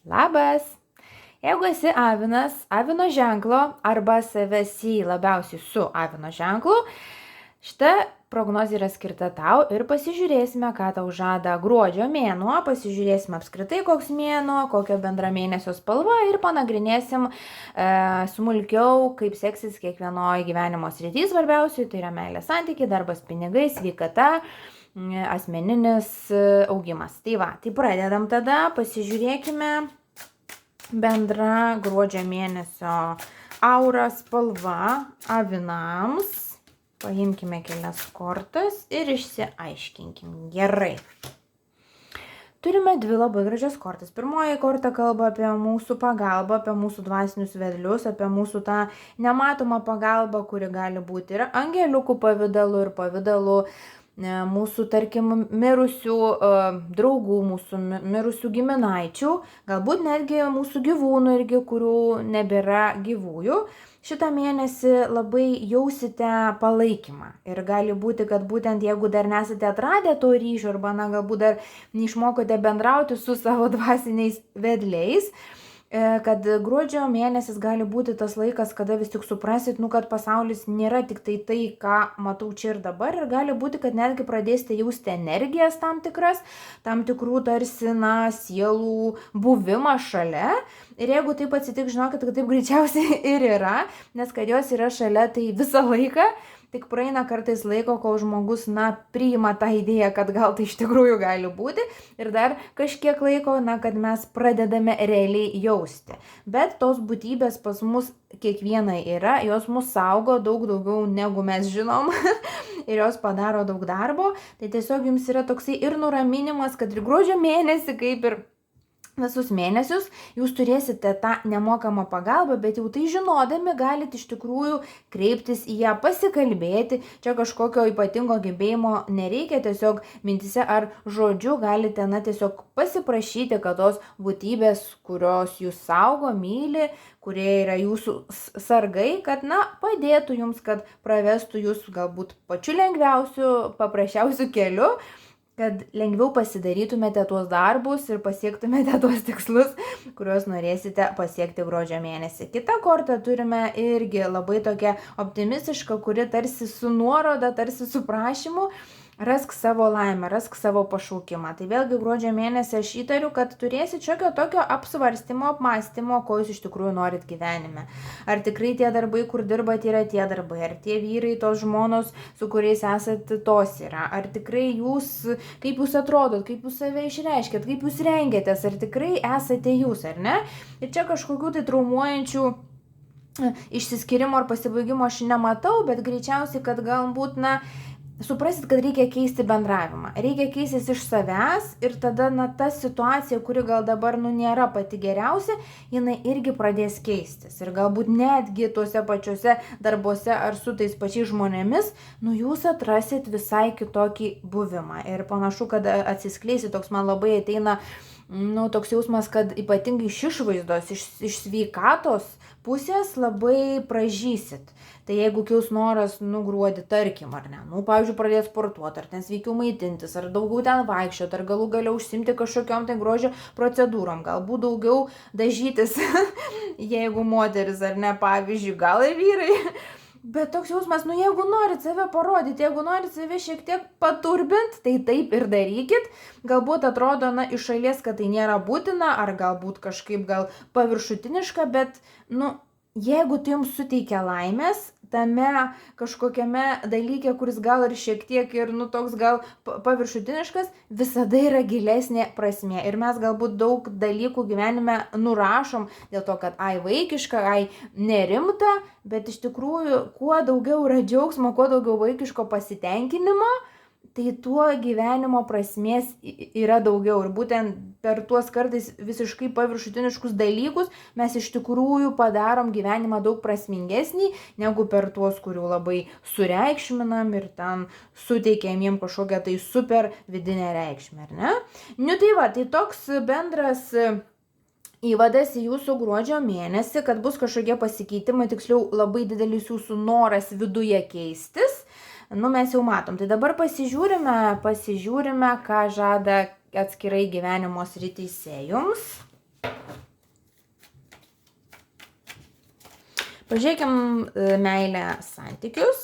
Labas! Jeigu esi avinas, avino ženklo arba save sieji labiausiai su avino ženklu, šita prognozė yra skirta tau ir pasižiūrėsime, ką tau žada gruodžio mėnuo, pasižiūrėsime apskritai koks mėnuo, kokia bendra mėnesio spalva ir panagrinėsim smulkiau, kaip seksis kiekvienoje gyvenimo srityje svarbiausiai, tai yra meilės santykiai, darbas, pinigai, sveikata, asmeninis augimas. Tai va, tai pradedam tada, pasižiūrėkime bendra gruodžio mėnesio aura spalva avinams. Paimkime kelias kortas ir išsiaiškinkim. Gerai. Turime dvi labai gražias kortas. Pirmoji korta kalba apie mūsų pagalbą, apie mūsų dvasinius vedlius, apie mūsų tą nematomą pagalbą, kuri gali būti ir angeliukų pavidalu, ir pavidalu mūsų, tarkim, mirusių draugų, mūsų mirusių giminaičių, galbūt netgi mūsų gyvūnų irgi, kurių nebėra gyvųjų. Šitą mėnesį labai jausite palaikymą ir gali būti, kad būtent jeigu dar nesate atradę to ryšio arba galbūt dar neišmokote bendrauti su savo dvasiniais vedliais, kad gruodžio mėnesis gali būti tas laikas, kada vis tik suprasit, kad pasaulis nėra tik tai, ką matau čia ir dabar, ir gali būti, kad netgi pradėsite jausti energijas tam tikras, tam tikrų tarsi, sielų buvimą šalia. Ir jeigu taip atsitiks, žinokit, kad taip greičiausiai ir yra, nes kad jos yra šalia, tai visą laiką, tik praeina kartais laiko, kol žmogus, priima tą idėją, kad gal tai iš tikrųjų gali būti, ir dar kažkiek laiko, kad mes pradedame realiai jausti. Bet tos būtybės pas mus kiekvienai yra, jos mus saugo daug daugiau negu mes žinom ir jos padaro daug darbo. Tai tiesiog jums yra toksai ir nuraminimas, kad ir gruodžio mėnesį, kaip ir visus mėnesius, jūs turėsite tą nemokamą pagalbą, bet jau tai žinodami galite iš tikrųjų kreiptis į ją, pasikalbėti. Čia kažkokio ypatingo gebėjimo nereikia, tiesiog mintise ar žodžiu galite tiesiog pasiprašyti, kad tos būtybės, kurios jūs saugo, myli, kurie yra jūsų sargai, kad padėtų jums, kad pravestų jūs galbūt pačiu lengviausiu, paprasčiausiu keliu, kad lengviau pasidarytumėte tuos darbus ir pasiektumėte tuos tikslus, kuriuos norėsite pasiekti gruodžio mėnesį. Kita korta turime irgi labai tokia optimistiška, kuri tarsi su nuoroda, tarsi su prašymu. Rask savo laimę, rask savo pašaukimą. Tai vėlgi gruodžio mėnesį aš įtariu, kad turėsit šiokio tokio apsvarstymo, apmąstymo, ko jūs iš tikrųjų norit gyvenime. Ar tikrai tie darbai, kur dirbat, yra tie darbai, ar tie vyrai, tos žmonos, su kuriais esat, tos yra. Ar tikrai jūs, kaip jūs atrodot, kaip jūs save išreiškėt, kaip jūs rengiatės, ar tikrai esate jūs, ar ne? Ir čia kažkokių tai traumuojančių išsiskyrimo ar pasibaigimo aš nematau, bet greičiausiai, kad galbūt, suprasit, kad reikia keisti bendravimą. Reikia keistis iš savęs ir tada, ta situacija, kuri gal dabar, nėra pati geriausia, jinai irgi pradės keistis. Ir galbūt netgi tuose pačiuose darbuose ar su tais pačiais žmonėmis, jūs atrasit visai kitokį buvimą. Ir panašu, kad atsiskleisi, toks man labai ateina, toks jausmas, kad ypatingai iš išvaizdos, iš sveikatos pusės labai pražysit. Tai jeigu kils noras, gruodį, tarkim, ar ne, pavyzdžiui, pradėti sportuoti, ar ten sveikiau maitintis, ar daugiau ten vaikščioti, ar galų galiau užsimti kažkokiom tai grožio procedūrom, galbūt daugiau dažytis, jeigu moteris, ar ne, pavyzdžiui, gal ir vyrai. Bet toks jausmas, jeigu norit save parodyti, jeigu norit save šiek tiek paturbinti, tai taip ir darykit. Galbūt atrodo, iš šalies, kad tai nėra būtina, ar galbūt kažkaip gal paviršutiniška, bet, jeigu tai jums suteikia laimės, tame kažkokiame dalyke, kuris gal ir šiek tiek ir, toks gal paviršutiniškas, visada yra gilesnė prasmė. Ir mes galbūt daug dalykų gyvenime nurašom dėl to, kad vaikiška, nerimta, bet iš tikrųjų, kuo daugiau yra džiaugsmo, kuo daugiau vaikiško pasitenkinimo, tai tuo gyvenimo prasmės yra daugiau. Ir būtent per tuos kartais visiškai paviršutiniškus dalykus mes iš tikrųjų padarom gyvenimą daug prasmingesnį, negu per tuos, kurių labai sureikšminam ir ten suteikiam jiem kažkokią tai super vidinę reikšmę, ar ne? Tai toks bendras įvadas į jūsų gruodžio mėnesį, kad bus kažkokie pasikeitimai, tiksliau labai didelis jūsų noras viduje keistis. Mes jau matom. Tai dabar pasižiūrime, ką žada atskirai gyvenimo srityse jums. Pažiūrėkim meilę santykius.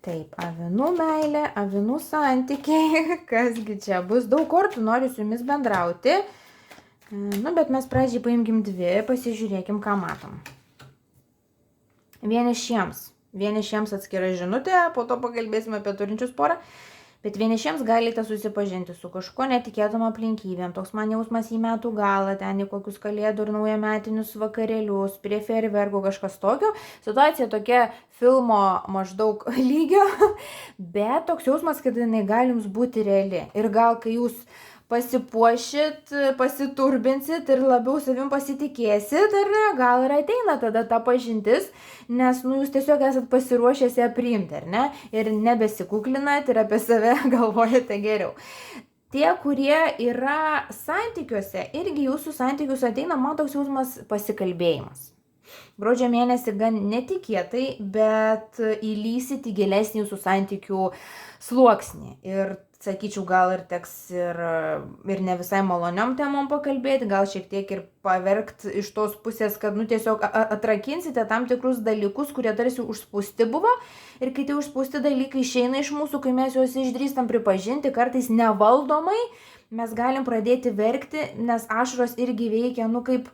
Taip, avinų meilė, avinų santykiai, kasgi čia bus. Daug kartų noriu su jumis bendrauti, bet mes pradžiai paimkim dvi, pasižiūrėkim, ką matom. Vienišiems atskira žinutė, po to pakalbėsime apie turinčius porą, bet vienišiems galite susipažinti su kažko netikėtom aplinkybėm. Toks man jausmas į metų galą, ten į kokius kalėdų ir naujametinius vakarėlius, prie fejerverkų, kažkas tokio. Situacija tokia filmo maždaug lygio, bet toks jausmas, kad jinai gali jums būti reali. Ir gal kai jūs pasipuošit, pasiturbinsit ir labiau savim pasitikėsit, ar ne, gal ir ateina tada ta pažintis, nes jūs tiesiog esat pasiruošęs ją priimti, ar ne, ir nebesikuklinat ir apie save galvojate geriau. Tie, kurie yra santykiuose, irgi jūsų santykius ateina, man toks jausmas pasikalbėjimas. Gruodžio mėnesį gan netikėtai, bet įlysit į gilesnį jūsų santykių sluoksnį. Ir sakyčiau, gal ir teks ir ne visai maloniom temom pakalbėti, gal šiek tiek ir paverkt iš tos pusės, kad tiesiog atrakinsite tam tikrus dalykus, kurie tarsi užspausti buvo. Ir kai tie užspausti dalykai išeina iš mūsų, kai mes juos išdrįstam pripažinti, kartais nevaldomai, mes galim pradėti verkti, nes ašaros irgi veikia, kaip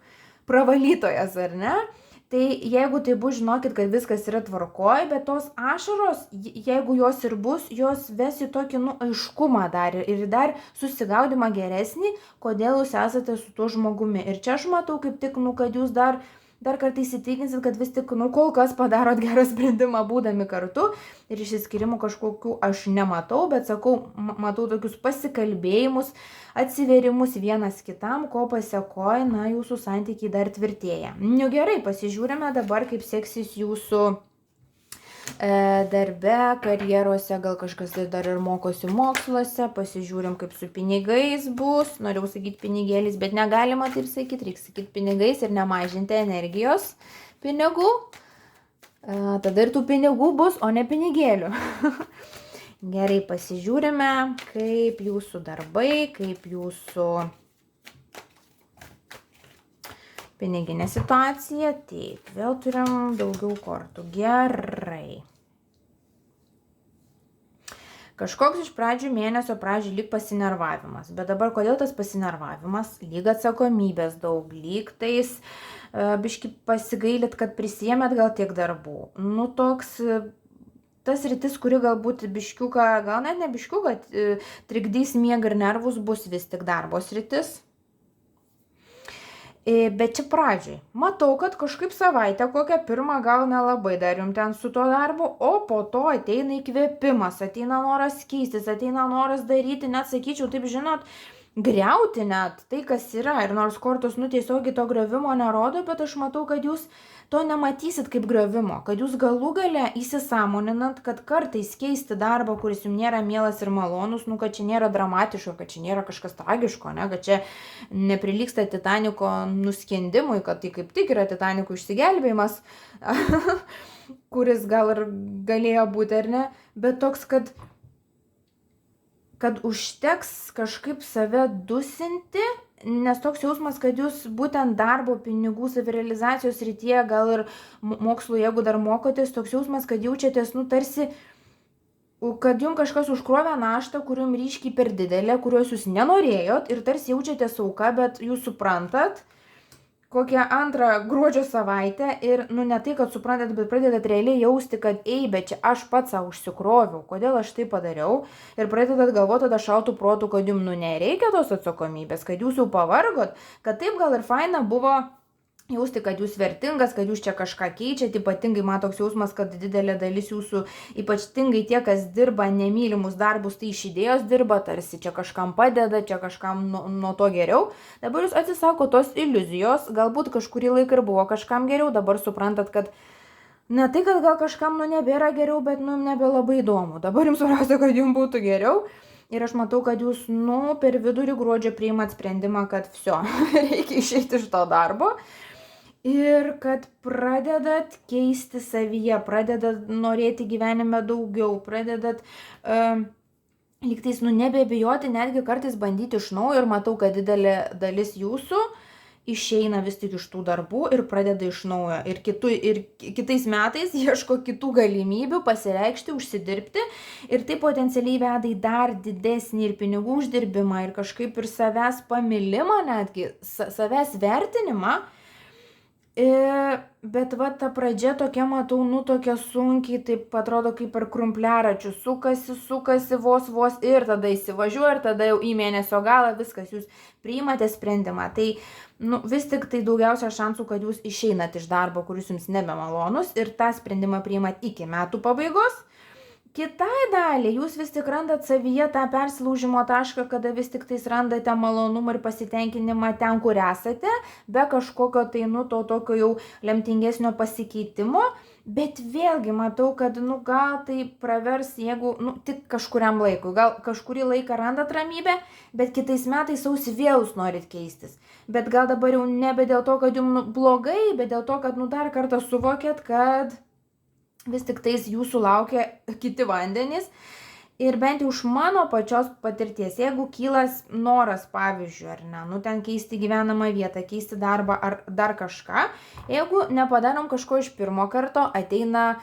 pravalytojas, ar ne? Tai jeigu tai bus, žinokit, kad viskas yra tvarkoj, bet tos ašaros, jeigu jos ir bus, jos ves į tokį aiškumą dar ir dar susigaudimą geresnį, kodėl jūs esate su tuo žmogumi. Ir čia aš matau kaip tik, kad jūs dar kartą įsitikinsit, kad vis tik, kol kas padarot gerą sprendimą būdami kartu ir išsiskirimų kažkokių aš nematau, bet sakau, matau tokius pasikalbėjimus, atsiverimus vienas kitam, ko pasiekoja, jūsų santykiai dar tvirtėja. Gerai, pasižiūrime dabar, kaip seksis jūsų darbe, karjeruose, gal kažkas dar ir mokosi moksluose, pasižiūrim, kaip su pinigais bus, norėjau sakyti pinigėlis, bet negalima taip sakyti, reikia sakyti pinigais ir nemažinti energijos pinigų, tada ir tų pinigų bus, o ne pinigėlių. Gerai, pasižiūrime, kaip jūsų darbai, kaip jūsų piniginė situacija. Taip, vėl turim daugiau kortų. Gerai. Kažkoks iš pradžių mėnesio pradžių lyg pasinervavimas. Bet dabar kodėl tas pasinervavimas? Lyg atsakomybės daug, lyg tais biški pasigailit, kad prisėmėt gal tiek darbų. Toks tas rytis, kuri galbūt biškiuką, gal net ne biškiuką, trikdys miegą ir nervus, bus vis tik darbo rytis. Bet čia pradžiai. Matau, kad kažkaip savaitę kokią pirmą gal nelabai dar jums ten su tuo darbu, o po to ateina įkvėpimas, ateina noras keistis, ateina noras daryti, net sakyčiau, taip žinot, griauti net tai, kas yra. Ir nors kortos tiesiogiai to griovimo nerodo, bet aš matau, kad jūs to nematysit kaip griovimo, kad jūs galų gale įsisąmoninat, kad kartais keisti darbą, kuris jums nėra mielas ir malonus, kad čia nėra dramatiško, kad čia nėra kažkas tragiško, kad čia neprilygsta Titaniko nuskendimui, kad tai kaip tik yra Titaniko išsigelbėjimas, kuris gal ir galėjo būti ar ne, bet toks, kad užteks kažkaip save dusinti, nes toks jausmas, kad jūs būtent darbo, pinigų, savirealizacijos srityje, gal ir mokslo, jeigu dar mokotės, toks jausmas, kad jaučiatės, tarsi, kad jums kažkas užkrovė naštą, kur jums ryškiai per didelė, kurios jūs nenorėjot ir tarsi jaučiatės auka, bet jūs suprantat, kokią antrą gruodžio savaitę ir, ne tai, kad suprantat, bet pradedat realiai jausti, kad bet čia aš pats savo užsikroviau, kodėl aš tai padariau ir pradedat galvoti tada šaltų protų, kad jums, nereikia tos atsakomybės, kad jūs jau pavargot, kad taip gal ir faina buvo jausti, kad jūs vertingas, kad jūs čia kažką keičiat, ypatingai man toks jausmas, kad didelė dalis jūsų, ypatingai tie, kas dirba nemylimus darbus, tai iš idėjos dirba, tarsi čia kažkam padeda, čia kažkam nuo to geriau. Dabar jūs atsisako tos iliuzijos, galbūt kažkurį laiką ir buvo kažkam geriau, dabar suprantat, kad ne tai, kad gal kažkam nebėra geriau, bet nebelabai įdomu. Dabar jums svarbiausia, kad jums būtų geriau. Ir aš matau, kad jūs, per vidurį gruodžio priimat sprendimą, kad reikia išeiti iš to darbo. ir kad pradedat keisti savyje, pradedat norėti gyvenime daugiau, pradedat lygtais, nebebijoti, netgi kartais bandyti iš naujo ir matau, kad didelė dalis jūsų išeina vis tik iš tų darbų ir pradeda iš naujo. Ir kitais metais ieško kitų galimybių pasireikšti, užsidirbti ir tai potencialiai veda į dar didesnį ir pinigų uždirbimą ir kažkaip ir savęs pamilimą netgi, savęs vertinimą. Bet va ta pradžia tokia, matau, tokia sunkiai, taip atrodo kaip per krumpliaračių, sukasi vos ir tada įsivažiuoja ir tada jau į mėnesio galą viskas, jūs priimate sprendimą. Tai vis tik tai daugiausia šansų, kad jūs išeinat iš darbo, kuris jums nebemalonus ir tą sprendimą priimat iki metų pabaigos. Kitai daliai jūs vis tik randat savyje tą persilaužimo tašką, kada vis tik tais randate malonumą ir pasitenkinimą ten, kur esate, be kažkokio tai, to tokio jau lemtingesnio pasikeitimo, bet vėlgi matau, kad, gal tai pravers, jeigu, tik kažkuriam laikui, gal kažkurį laiką randat ramybę, bet kitais metais sausį vėl jūs norit keistis. Bet gal dabar jau nebe dėl to, kad jums blogai, bet dėl to, kad, dar kartą suvokėt, kad vis tik tais jūsų laukia kiti vandenys. Ir bent jau iš mano pačios patirties, jeigu kylas noras, pavyzdžiui, ar ne, ten keisti gyvenamą vietą, keisti darbą ar dar kažką, jeigu nepadarom kažko iš pirmo karto, ateina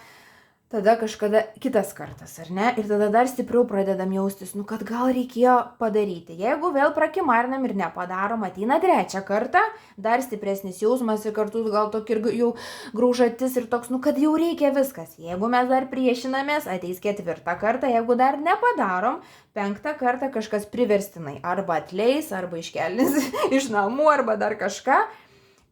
tada kažkada kitas kartas, ar ne? Ir tada dar stipriau pradedam jaustis, kad gal reikėjo padaryti. Jeigu vėl prakimarnam ir nepadarom, ateina trečią kartą, dar stipresnis jausmas ir kartu gal tokį ir jau graužatis ir toks, kad jau reikia viskas. Jeigu mes dar priešinamės, ateis ketvirtą kartą, jeigu dar nepadarom, penktą kartą kažkas priverstinai arba atleis, arba iškelnis iš namų, arba dar kažką.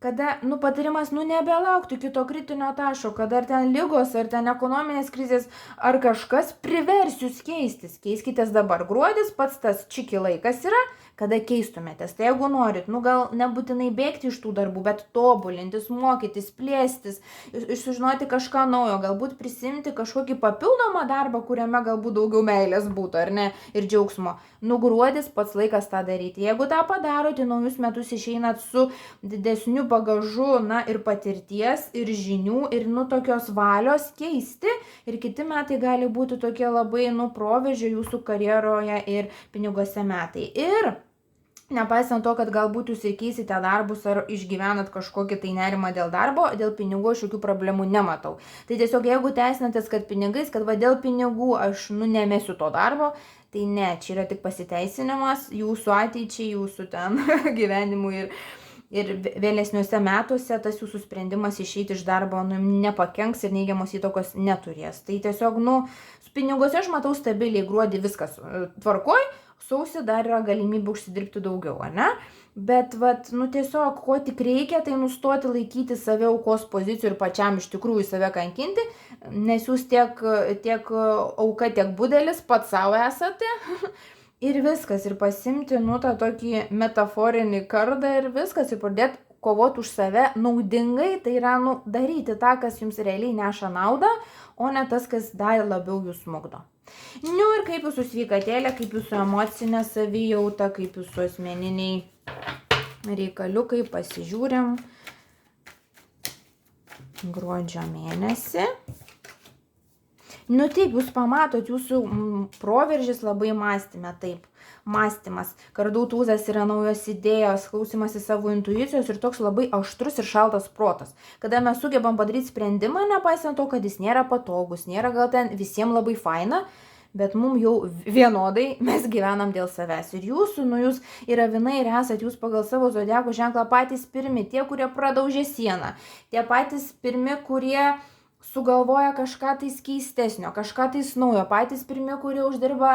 Kada, patarimas, nebelaukti iki to kritinio taško, kada ar ten ligos, ar ten ekonominės krizės, ar kažkas privers jūs keistis. Keiskitės dabar. Gruodis pats tas čiki laikas yra, kada keistumėtės. Tai jeigu norit, gal nebūtinai bėgti iš tų darbų, bet tobulintis, mokytis, plėstis, sužinoti kažką naujo, galbūt prisimti kažkokį papildomą darbą, kuriame galbūt daugiau meilės būtų, ar ne, ir džiaugsmo. Gruodis pats laikas tą daryti. Jeigu tą padarote, naujus metus išeinat su didesniu bagažu, ir patirties, ir žinių, ir, tokios valios keisti. Ir kiti metai gali būti tokie labai, proveržio jūsų karjeroje ir piniguose metai. Ir nepaisant to, kad galbūt jūs ir keisite darbus ar išgyvenat kažkokį tai nerimą dėl darbo, dėl pinigų aš jokių problemų nematau. Tai tiesiog jeigu teisinatės, kad pinigais, kad dėl pinigų aš nemesiu to darbo, tai ne, čia yra tik pasiteisinimas jūsų ateičiai, jūsų ten gyvenimui ir vėlesniuose metuose tas jūsų sprendimas išeiti iš darbo nepakenks ir neigiamos įtakos neturės. Tai tiesiog, su piniguose aš matau stabiliai, gruodį viskas tvarkoj, sausį dar yra galimybė užsidirbti daugiau, ar ne? Bet, tiesiog, ko tik reikia, tai nustoti laikyti save aukos pozicijų ir pačiam iš tikrųjų save kankinti, nes jūs tiek auka, tiek budelis pats savo esate. Ir viskas, ir pasimti, tą tokį metaforinį kardą ir viskas, ir pradėti kovoti už save naudingai, tai yra, daryti tą, kas jums realiai neša naudą, o ne tas, kas dar labiau jūs smukdo. Ir kaip jūsų sveikatėlė, kaip jūsų emocinė savijauta, kaip jūsų asmeniniai reikaliukai, pasižiūrim gruodžio mėnesį. Taip, jūs pamatot, jūsų proveržis labai mąstyme, taip, mąstymas. Kardų tūzas yra naujos idėjos, klausimas į savo intuicijos ir toks labai aštrus ir šaltas protas. Kada mes sugebam padaryti sprendimą, nepaisant to, kad jis nėra patogus, nėra gal ten visiems labai faina, bet mums jau vienodai mes gyvenam dėl savęs. Ir jūsų, jūs yra avinai ir esat jūs pagal savo zodiako ženklą patys pirmi, tie, kurie pradaužė sieną, tie patys pirmi, kurie sugalvoja kažką tais keistesnio, kažką tais naujo, patys pirmi, kurie uždirba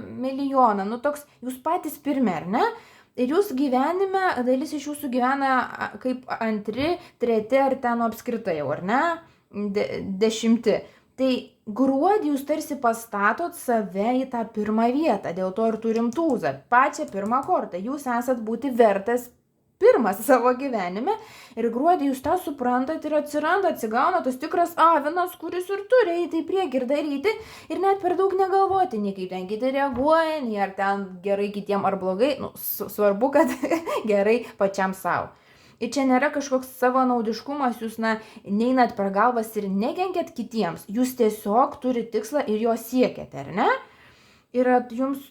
milijoną, toks, jūs patys pirmi, ar ne? Ir jūs gyvenime, dalis iš jūsų gyvena kaip antri, treti ar ten apskritai jau, ar ne? 10. Tai gruodį jūs tarsi pastatot save į tą pirmą vietą, dėl to ir turim tūzą, pačią pirmą kortą, jūs esat būti vertas pirmas savo gyvenime ir gruodį jūs tą suprantat ir atsigauna tas tikras avinas, kuris ir turi eiti į priekį ir daryti ir net per daug negalvoti, nei kaip ten kiti reaguoja, nei ar ten gerai kitiem ar blogai, svarbu, kad gerai pačiam savo. Ir čia nėra kažkoks savanaudiškumas, jūs neinat per galvas ir nekenkiat kitiems, jūs tiesiog turite tikslą ir jo siekiate, ar ne? Ir jums,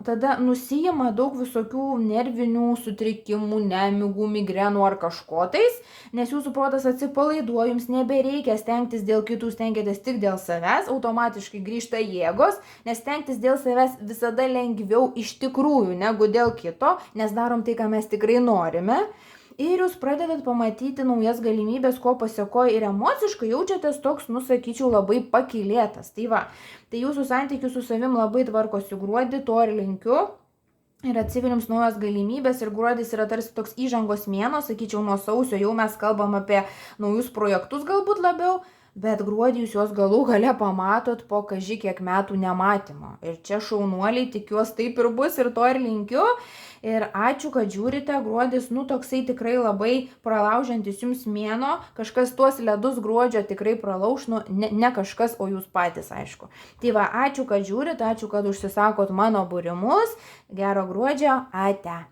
tada nusijima daug visokių nervinių sutrikimų, nemigų, migrenų ar kažko tais, nes jūsų protas atsipalaiduoja, jums nebereikia stengtis dėl kitų, stengiatės tik dėl savęs, automatiškai grįžta jėgos, nes stengtis dėl savęs visada lengviau iš tikrųjų negu dėl kito, nes darom tai, ką mes tikrai norime. Ir jūs pradedat pamatyti naujas galimybės, ko pasekoja ir emociškai jaučiatės toks, sakyčiau, labai pakylėtas. Tai va, tai jūsų santykius su savim labai tvarkosi gruodį, to ir linkiu. Ir atsiveriams naujos galimybės ir gruodis yra tarsi toks įžangos mėnuo, sakyčiau, nuo sausio jau mes kalbam apie naujus projektus galbūt labiau, bet gruodį jūs juos galų gale pamatot po kaži kiek metų nematymo. Ir čia šaunuoliai, tikiuosi taip ir bus ir to ir linkiu. Ir ačiū, kad žiūrite, gruodis, toksai tikrai labai pralaužiantis jums mėnuo, kažkas tuos ledus gruodžio tikrai pralauš, ne kažkas, o jūs patys, aišku. Tai va, ačiū, kad žiūrite, ačiū, kad užsisakot mano būrimus, gero gruodžio, ate.